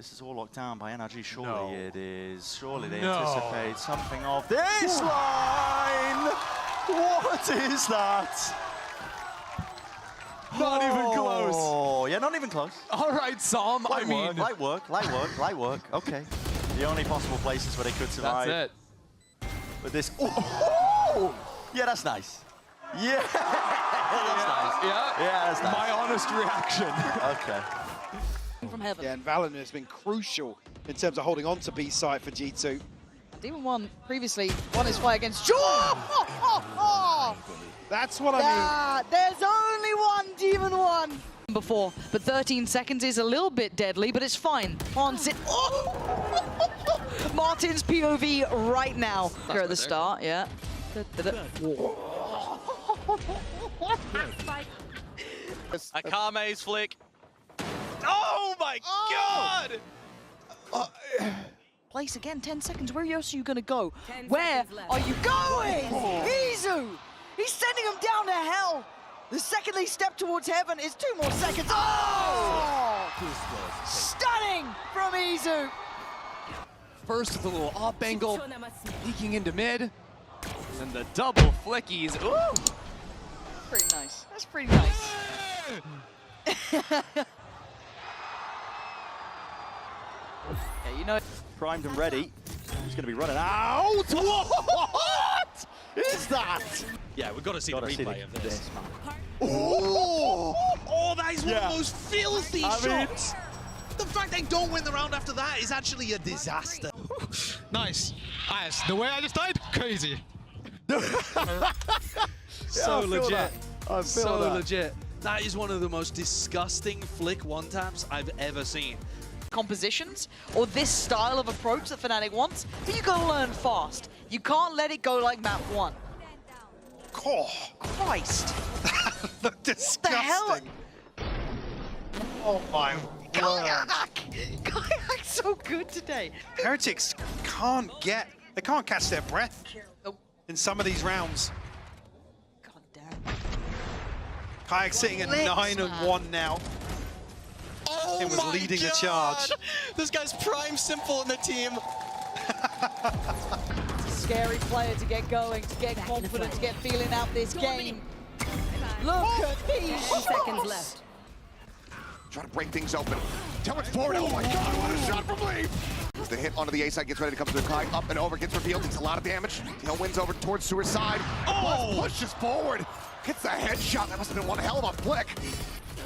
This is all locked down by NRG. Surely it is. Surely they anticipate something of this line. What is that? Not even close. Oh, yeah, not even close. All right, Psalm. Light work. Okay. The only possible places where they could survive. That's it. But this. Oh! Yeah, that's nice. Yeah. That's nice. Yeah, that's nice. My honest reaction. Okay. From heaven. Yeah, and Valen has been crucial in terms of holding on to B site for G2. Demon 1 previously won his fight against Jaw. That's what I mean. There's only one Demon 1 before, but 13 seconds is a little bit deadly, but it's fine. Martin's POV right now. Here at the start, yeah. Akame's flick. Oh my god! Place again, 10 seconds. Where else are you gonna go? Where are you going? Izu! He's sending him down to hell. The second they step towards heaven is 2 more seconds. Oh! Stunning from Izu. First with a little up angle, leaking into mid. And the double flickies. Ooh! Pretty nice. That's pretty nice. Yeah, you know. Primed and ready. He's going to be running out. What is that? Yeah, we've got to see the replay of this. Oh! Oh, that is one of those filthy shots. The fact they don't win the round after that is actually a disaster. Nice. The way I just died, crazy. So legit. So legit. That is one of the most disgusting flick one-taps I've ever seen. Compositions or this style of approach that Fnatic wants, but you gotta learn fast. You can't let it go like map 1. Oh, Christ. look disgusting. Oh my word. Kayak's so good today. Heretics they can't catch their breath in some of these rounds. God damn. Kayak's sitting at 9-1 now. Oh, it was leading the charge. This guy's prime simple in the team. Scary player to get going, to get confident, to get feeling out this game. Look at these 10 seconds left. Trying to break things open. Teller's forward. Oh my god, what a shot from Lee! As the hit onto the A side gets ready to come to the Kai. Up and over, gets revealed, takes a lot of damage. Tail wins over towards Sewer's side. Oh! Pushes forward. Gets the headshot. That must have been one hell of a flick.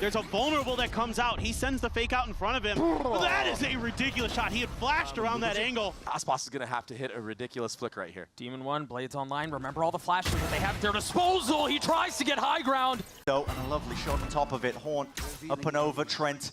There's a vulnerable that comes out. He sends the fake out in front of him. But that is a ridiculous shot. He had flashed around that angle. Aspas is going to have to hit a ridiculous flick right here. Demon 1, Blades online. Remember all the flashes that they have at their disposal. He tries to get high ground. And a lovely shot on top of it. Horn up and over. Trent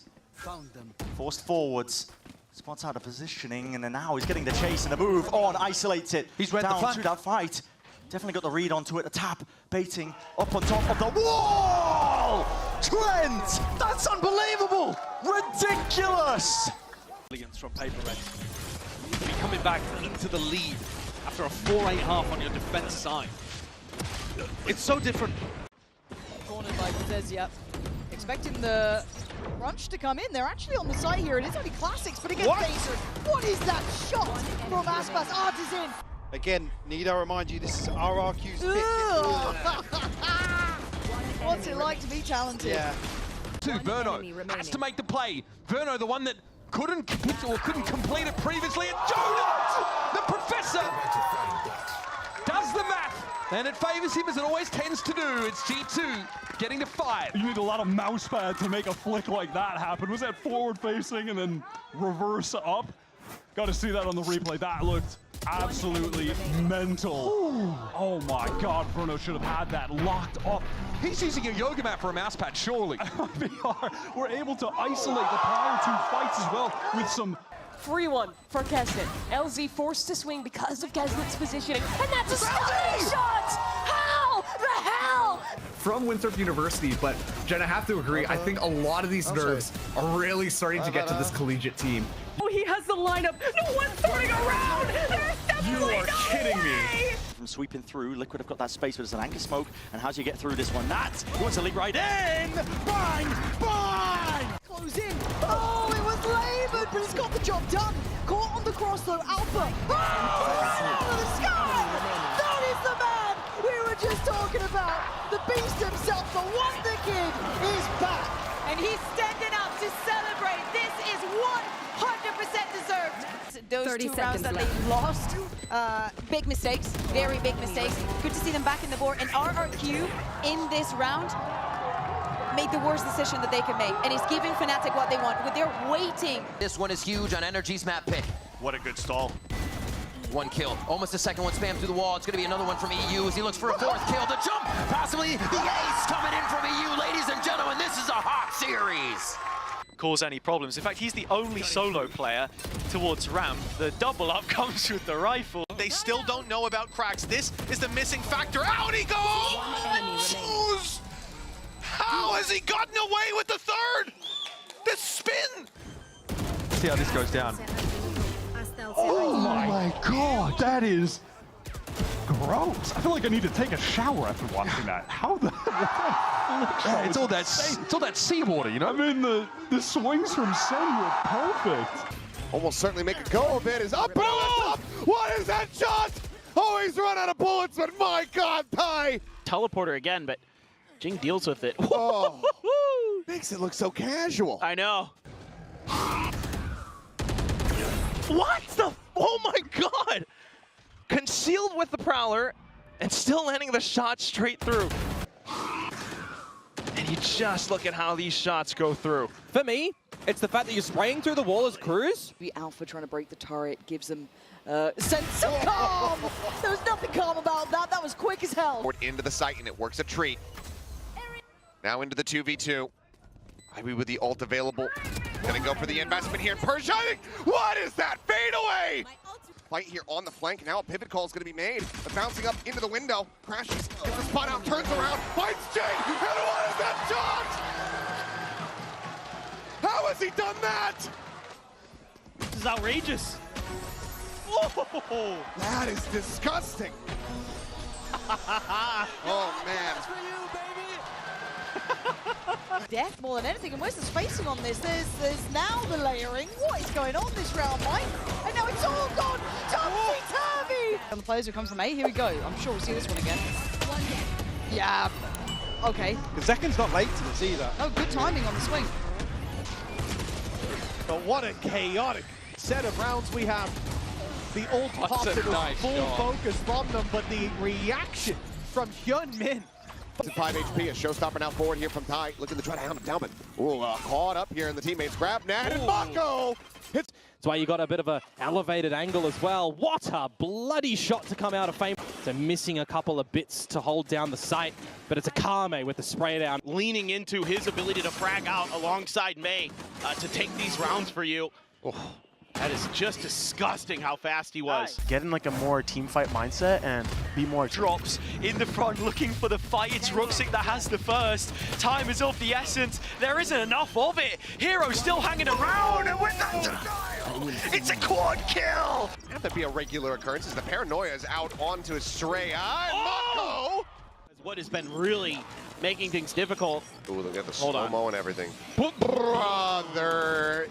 forced forwards. Spots out of positioning, and then now he's getting the chase and the move on. Isolates it. He's read down the to that fight. Definitely got the read onto it. A tap, baiting up on top of the wall. Trent, that's unbelievable. Ridiculous. From Paper Red. You'll be coming back into the lead after a 4-8-half on your defense side. It's so different. Cornered by Bethesda. Expecting the crunch to come in. They're actually on the side here. It is only classics, but again, Phaser. What is that shot from Aspas? Artisan. Again, need I remind you, this is RRQ's pick. What's it like to be talented? Yeah. Verno has to make the play. Verno, the one that couldn't complete it previously. And Jonah, the professor, does the math. And it favors him as it always tends to do. It's G2 getting to 5. You need a lot of mouse pad to make a flick like that happen. Was that forward facing and then reverse up? Got to see that on the replay. That looked absolutely mental. Oh my god, Bruno should have had that locked up. He's using a yoga mat for a mouse pad, surely. We're able to isolate the prior 2 fights as well with some... 3-1 for Kesnet. LZ forced to swing because of Kesnet's positioning, and that's a stunning shot! How the hell? From Winthrop University, but Jen, I have to agree, I think a lot of these nerves are really starting to get to this collegiate team. Oh, he has the lineup. No one's turning around! There's definitely You are kidding me! From sweeping through, Liquid have got that space, but it's an anchor smoke. And how do you get through this one? He wants to leap right in! Bang! Bang! Close in. Oh, it was labored, but it's got the job done. Caught on the cross though, Alpha. Oh, right out of the sky! That is the man we were just talking about. The beast himself, the Wonder Kid, is back. And he's standing up to celebrate. This is 100% deserved. Those 30 2 rounds seconds that they lost, big mistakes, very big mistakes. Good to see them back in the board. And RRQ in this round made the worst decision that they could make, and it's giving Fnatic what they want. They're waiting. This one is huge on Energy's map pick. What a good stall. 1 kill, almost a second one spammed through the wall. It's gonna be another one from EU as he looks for a 4th kill. The jump, possibly the ace coming in from EU. Ladies and gentlemen, this is a hot series. Cause any problems. In fact, he's the only solo player towards ramp. The double up comes with the rifle. They still don't know about cracks. This is the missing factor. Out he goes! How has he gotten away with the 3rd? The spin! See how this goes down. Oh my god, that is gross. I feel like I need to take a shower after watching that. How the Yeah, it's all that seawater, you know? I mean, the swings from Sen were perfect. Almost certainly make a go of it. Is up, up! What is that shot? Oh, he's run out of bullets, but my god, Ty! Teleporter again, but Jing deals with it. Oh, makes it look so casual. I know. What the? Oh my god! Concealed with the Prowler and still landing the shot straight through. And you just look at how these shots go through. For me, it's the fact that you're spraying through the wall as Cruz. The Alpha trying to break the turret gives them sense of calm. There was nothing calm about that. That was quick as hell. Into the site, and it works a treat. Now into the 2v2. Ivy with the ult available. Gonna go for the investment here. Persia, what is that? Fade away! Fight here on the flank. Now a pivot call is gonna be made. But bouncing up into the window. Crashes, gets the spot out, turns around, fights Jay! And what is that shot? How has he done that? This is outrageous. Whoa! That is disgusting. Oh man. Death more than anything, and where's the spacing on this? There's now the layering. What is going on this round, Mike? And now it's all gone topsy-turvy! And the players who come from A, here we go. I'm sure we'll see this one again. Yeah, okay. Zeken's not late to this either. Oh, good timing on the swing. But what a chaotic set of rounds we have. The ult popped, it was full focus from them, but the reaction from Hyun Min. 5 HP, a showstopper now forward here from Ty. Looking to try to hound him down, but caught up here in the teammates. Grab Nat and Mako hits. That's why you got a bit of an elevated angle as well. What a bloody shot to come out of Fame. So missing a couple of bits to hold down the site, but it's a Kame with the spray down. Leaning into his ability to frag out alongside Mei to take these rounds for you. Oh, that is just disgusting how fast he was. Get in like a more team fight mindset and be more drops in the front looking for the fight. It's Ruxic that has the first. Time is of the essence. There isn't enough of it. Hero still hanging around, and with that denial, it's a quad kill. Have to be a regular occurrence as the paranoia is out onto Estrella. Mako! What has been really making things difficult. Ooh, look at the slow-mo and everything. Brother!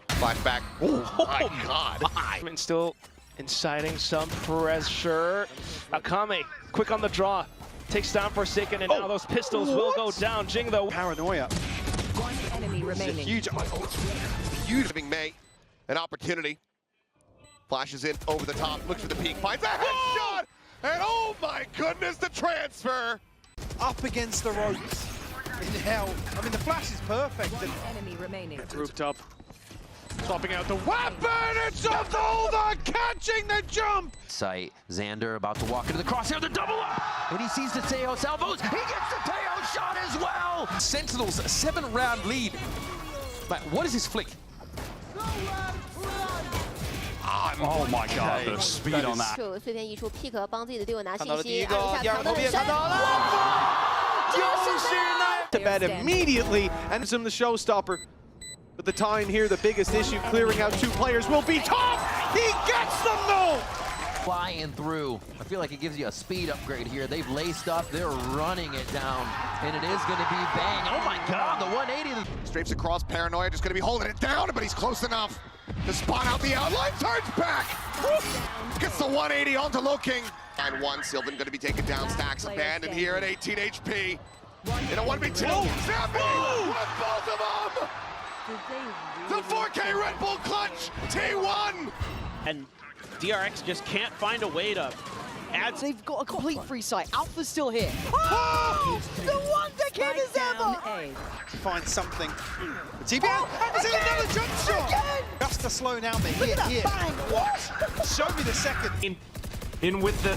Flashback. Oh my god. And still inciting some pressure. Akame, quick on the draw. Takes down for a second, and now those pistols will go down. Jing, though. Paranoia. One enemy remaining. Huge giving Mei an opportunity. Flashes in over the top, looks for the peak, finds a headshot! And oh my goodness, the transfer! Up against the ropes. In hell. I mean, the flash is perfect. One enemy remaining. Grouped up. Swapping out the weapon, it's Azulda catching the jump! Sight, Xander about to walk into the crosshair, the double up! And he sees the Teo salvos, he gets the Teo shot as well! Sentinels, a 7-round lead. But what is his flick? Oh my god, the speed on that. 碎片溢出 ，Pick 帮自己的队友拿信息，看到了第一个，第二个强的看到了，就是那 bed immediately and him the showstopper. But the time here, the biggest issue, clearing out 2 players will be tough. He gets them though. Flying through. I feel like it gives you a speed upgrade here. They've laced up, they're running it down, and it is going to be bang. Oh my God, the 180. Strafes across, Paranoia just going to be holding it down, but he's close enough to spot out the outline, turns back. Gets the 180 onto Loking. 9-1, Sylvan going to be taken down, Stacks abandoned here at 18 HP. In a 1v2, Snappy with both of them! The 4K Red Bull clutch, T1! And DRX just can't find a way to add. They've got a complete free sight. Alpha's still here. Oh! The wonder kid is ever! Find something. TBN, is it another jump shot? Again! Just to slow down the hit here. Bang! What? Show me the second. In with the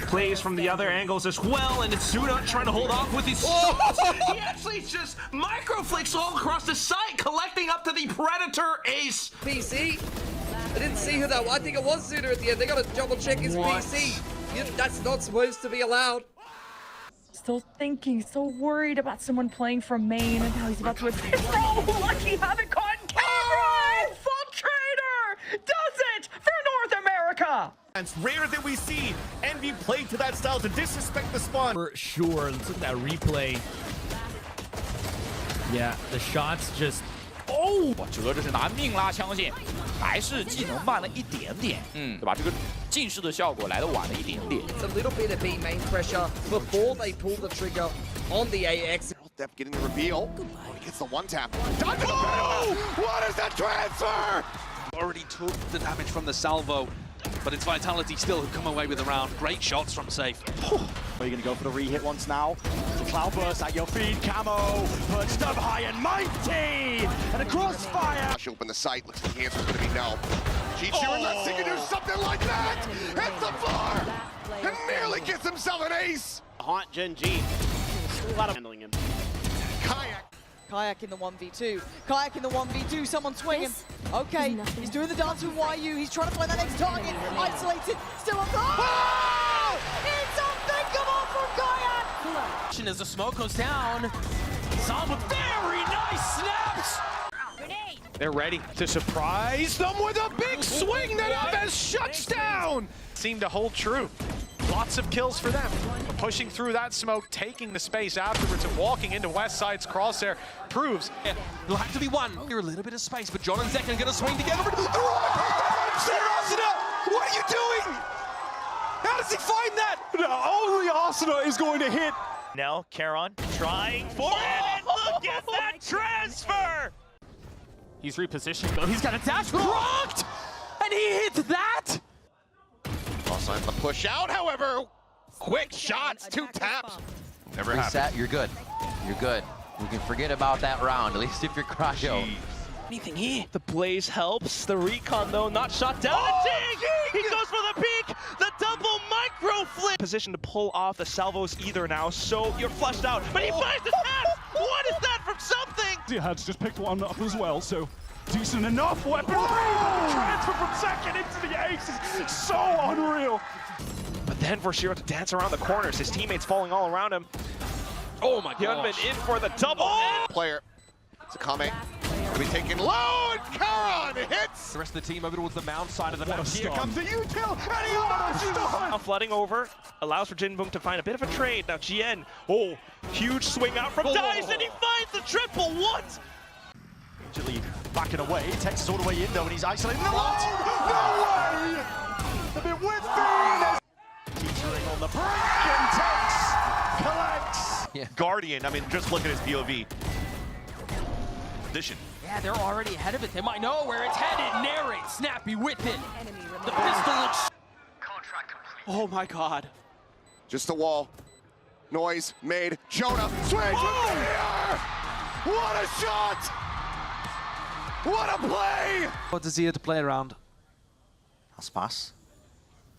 plays from the other angles as well, and it's Suda trying to hold off with his shots. He actually just microflicks all across the site, collecting up to the Predator ace. PC? I didn't see who that was. I think it was Suda at the end. They got to double check his PC. That's not supposed to be allowed. Still thinking, so worried about someone playing from main and how he's about to attack. Oh, lucky haven't caught camera! Infiltrator does it for North America! It's rare that we see Envy play to that style to disrespect the spawn. For sure, let's look at that replay. Yeah, the shots just. Oh， 折这是拿命啦，相信还是技能慢了一点点，对吧？这个近视的效果来的晚了一点点。 It's a little bit of B main pressure before they pull the trigger on the AX. Def getting the reveal. Oh, he gets the one tap. Oh! What is that transfer? Already took the damage from the salvo, but its Vitality still have come away with the round. Great shots from Safe. Are you going to go for the re-hit once now? Cloudburst at your feet, Camo, perched up high and mighty! And a crossfire! Open the sight, looks like the answer's going to be no. Chichu unless he can do something like that! Hits the floor! And nearly gets himself an ace! Haunt Gen G. A lot of handling him. Kayak in the 1v2. Kayak in the 1v2. Someone swinging. Okay, he's doing the dance with YU. He's trying to find that next target. Isolated. Still on. Oh! It's unthinkable from Kayak! As the smoke goes down, some very nice snaps. They're ready to surprise them with a big swing that Aves shuts down. Seemed to hold true. Lots of kills for them. Pushing through that smoke, taking the space afterwards, and walking into Westside's crosshair proves It'll have to be one. You're a little bit of space, but John and Zek are going to swing together. What are you doing? How does he find that? Only Asuna is going to hit. Now, Charon trying for it, and look at that transfer! He's repositioned, though. He's got a dash blocked, and he hits that. Signs the push out, however. Quick shots, 2 taps. Never reset, you're good. You're good. You can forget about that round, at least if you're cryo. Anything here? The blaze helps. The recon, though, not shot down. He goes for the peak. The double micro flip. Position to pull off the salvos either now, so you're flushed out. But he finds the tap. What is that from something? Jihad's just picked one up as well, so decent enough weaponry. Transfer from second into the ace is so unreal. But then for Shiro to dance around the corners, his teammates falling all around him. Oh my god. Hyunmin in for the double. Player. Sakame will be taken low, and Charon hits. The rest of the team over towards the mound side of the map. Here comes the util, and he Now flooding over, allows for Jinboom to find a bit of a trade. Now GN, huge swing out from Dice, and he finds the triple. What? Immediately backing away, Texas all the way in though, and he's isolating the lot. No way! A bit whippy! Teetering on the brink, and Tex collects. Yeah. Guardian, I mean, just look at his POV. Position. Yeah, they're already ahead of it. They might know where it's headed. Narrate, Snappy with it. The pistol looks. Oh my god. Just a wall. Noise made. Jonah swings with fear! What a shot! What a play! What does he have to play around? That's pass.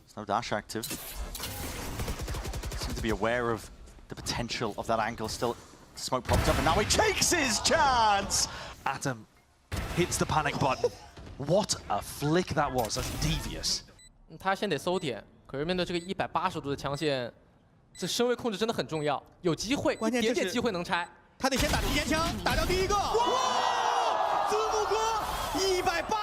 There's no dash active. Seems to be aware of the potential of that angle. Still, smoke popped up, and now he takes his chance! Atom hits the panic button. What a flick that was. That's devious. 他先得搜点，可是面对这个180度的枪线，这身位控制真的很重要。有机会，一点点机会能拆。他得先打提前枪，打掉第一个。哇！字母哥180